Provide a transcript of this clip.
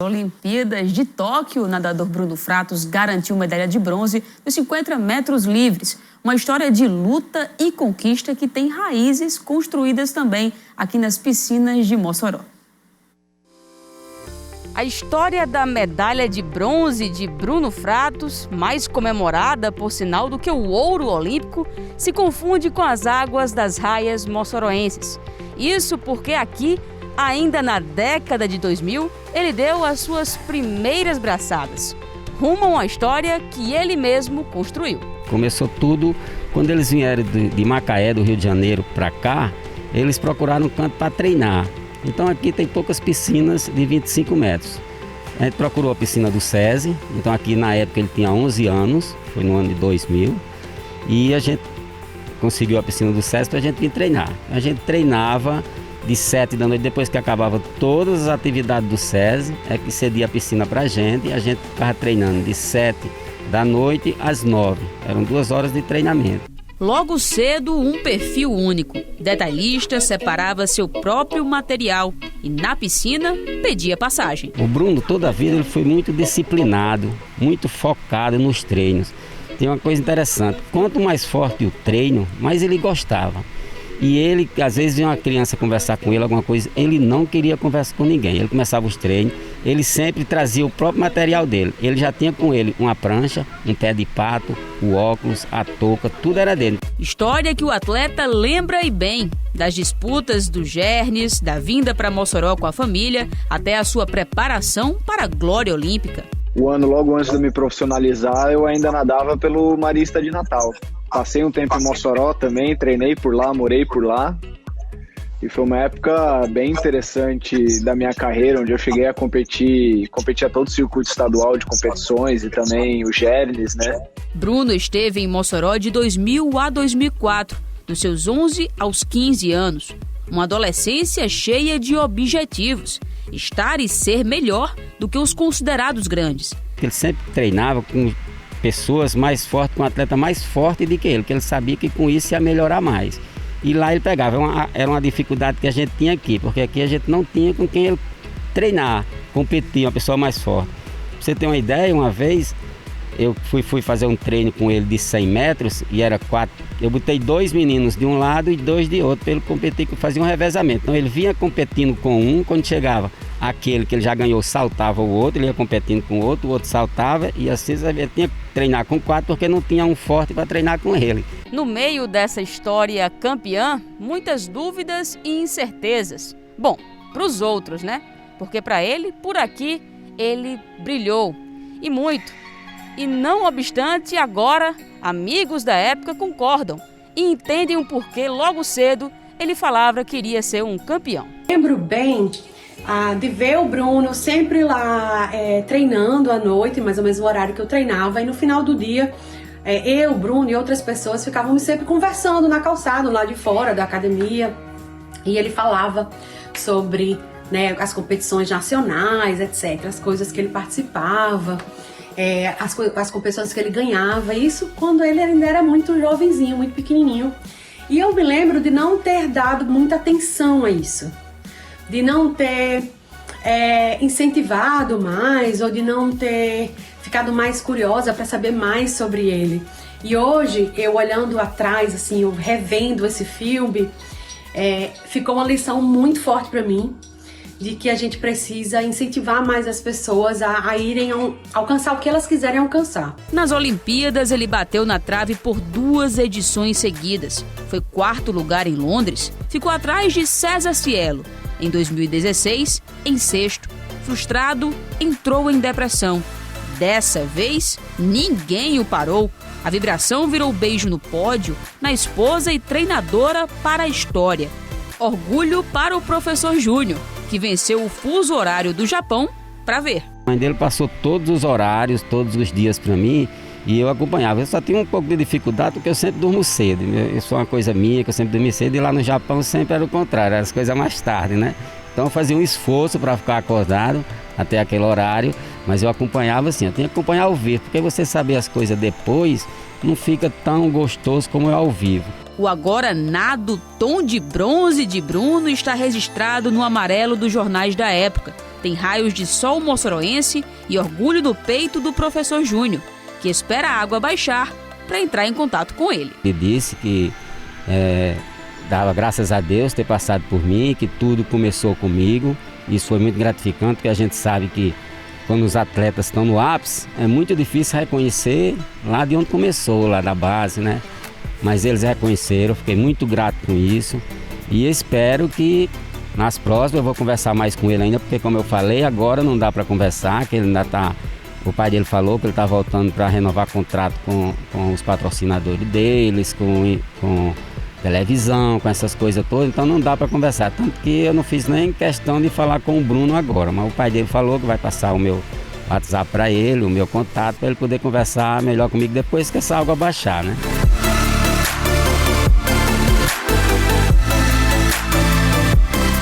Olimpíadas de Tóquio, o nadador Bruno Fratos garantiu medalha de bronze nos 50 metros livres. Uma história de luta e conquista que tem raízes construídas também aqui nas piscinas de Mossoró. A história da medalha de bronze de Bruno Fratos, mais comemorada por sinal do que o ouro olímpico, se confunde com as águas das raias moçoroenses. Isso porque aqui, ainda na década de 2000, ele deu as suas primeiras braçadas, rumo a uma história que ele mesmo construiu. Começou tudo quando eles vieram de Macaé, do Rio de Janeiro, para cá, eles procuraram um canto para treinar. Então aqui tem poucas piscinas de 25 metros. A gente procurou a piscina do SESI, então aqui na época ele tinha 11 anos, foi no ano de 2000, e a gente conseguiu a piscina do SESI para a gente vir treinar. A gente treinava de 7 da noite, depois que acabava todas as atividades do SESI, é que cedia a piscina para a gente, e a gente ficava treinando de 7 da noite às 9, eram 2 horas de treinamento. Logo cedo, um perfil único. Detalhista, separava seu próprio material e na piscina pedia passagem. O Bruno, toda a vida, ele foi muito disciplinado, muito focado nos treinos. Tem uma coisa interessante, quanto mais forte o treino, mais ele gostava. E ele, às vezes, vinha uma criança conversar com ele, alguma coisa, ele não queria conversar com ninguém. Ele começava os treinos, ele sempre trazia o próprio material dele. Ele já tinha com ele uma prancha, um pé de pato, o óculos, a touca, tudo era dele. História que o atleta lembra e bem, das disputas do Gernes, da vinda para Mossoró com a família, até a sua preparação para a glória olímpica. O ano logo antes de me profissionalizar, eu ainda nadava pelo Marista de Natal. Passei um tempo em Mossoró também, treinei por lá, morei por lá. E foi uma época bem interessante da minha carreira, onde eu cheguei a competir a todo o circuito estadual de competições e também o Gernes, né? Bruno esteve em Mossoró de 2000 a 2004, dos seus 11 aos 15 anos. Uma adolescência cheia de objetivos, estar e ser melhor do que os considerados grandes. Ele sempre treinava com pessoas mais fortes, com um atleta mais forte do que ele, que ele sabia que com isso ia melhorar mais. E lá ele pegava, era uma dificuldade que a gente tinha aqui, porque aqui a gente não tinha com quem ele treinar, competir, uma pessoa mais forte. Pra você ter uma ideia, uma vez eu fui fazer um treino com ele de 100 metros e era 4. Eu botei 2 meninos de um lado e 2 de outro para ele competir, que fazia um revezamento. Então ele vinha competindo com um, quando chegava aquele que ele já ganhou, saltava o outro, ele ia competindo com o outro saltava, e assim ele tinha que treinar com 4 porque não tinha um forte para treinar com ele. No meio dessa história campeã, muitas dúvidas e incertezas. Bom, para os outros, né? Porque para ele, por aqui, ele brilhou. E muito. E não obstante, agora, amigos da época concordam e entendem o porquê logo cedo ele falava que iria ser um campeão. Lembro bem de ver o Bruno sempre lá treinando à noite, mais ou menos o horário que eu treinava, e no final do dia eu, Bruno e outras pessoas ficávamos sempre conversando na calçada, lá de fora da academia, e ele falava sobre, né, as competições nacionais, etc., as coisas que ele participava, as competições que ele ganhava, isso quando ele ainda era muito jovenzinho, muito pequenininho. E eu me lembro de não ter dado muita atenção a isso, de não ter incentivado mais, ou de não ter ficado mais curiosa para saber mais sobre ele. E hoje, eu olhando atrás, assim, eu revendo esse filme, ficou uma lição muito forte para mim, de que a gente precisa incentivar mais as pessoas a irem alcançar o que elas quiserem alcançar. Nas Olimpíadas, ele bateu na trave por 2 edições seguidas. Foi 4º lugar em Londres, ficou atrás de César Cielo. Em 2016, em 6º. Frustrado, entrou em depressão. Dessa vez, ninguém o parou. A vibração virou beijo no pódio, na esposa e treinadora para a história. Orgulho para o professor Júnior, que venceu o fuso horário do Japão para ver. A mãe dele passou todos os horários, todos os dias para mim, e eu acompanhava. Eu só tinha um pouco de dificuldade porque eu sempre durmo cedo. Isso é uma coisa minha, que eu sempre dormi cedo, e lá no Japão sempre era o contrário, era as coisas mais tarde, né? Então eu fazia um esforço para ficar acordado até aquele horário, mas eu acompanhava assim, eu tinha que acompanhar ao vivo, porque você saber as coisas depois não fica tão gostoso como é ao vivo. O agora nado tom de bronze de Bruno está registrado no amarelo dos jornais da época. tem raios de sol moçoroense e orgulho do peito do professor Júnior, que espera a água baixar para entrar em contato com ele. Ele disse que dava graças a Deus ter passado por mim, que tudo começou comigo. Isso foi muito gratificante, porque a gente sabe que quando os atletas estão no ápice, é muito difícil reconhecer lá de onde começou, lá da base, né? Mas eles reconheceram, fiquei muito grato com isso e espero que nas próximas eu vou conversar mais com ele ainda, porque como eu falei, agora não dá para conversar, que ele ainda está... O pai dele falou que ele está voltando para renovar contrato com os patrocinadores deles, com televisão, com essas coisas todas, então não dá para conversar. Tanto que eu não fiz nem questão de falar com o Bruno agora, mas o pai dele falou que vai passar o meu WhatsApp para ele, o meu contato, para ele poder conversar melhor comigo depois que essa água baixar, né?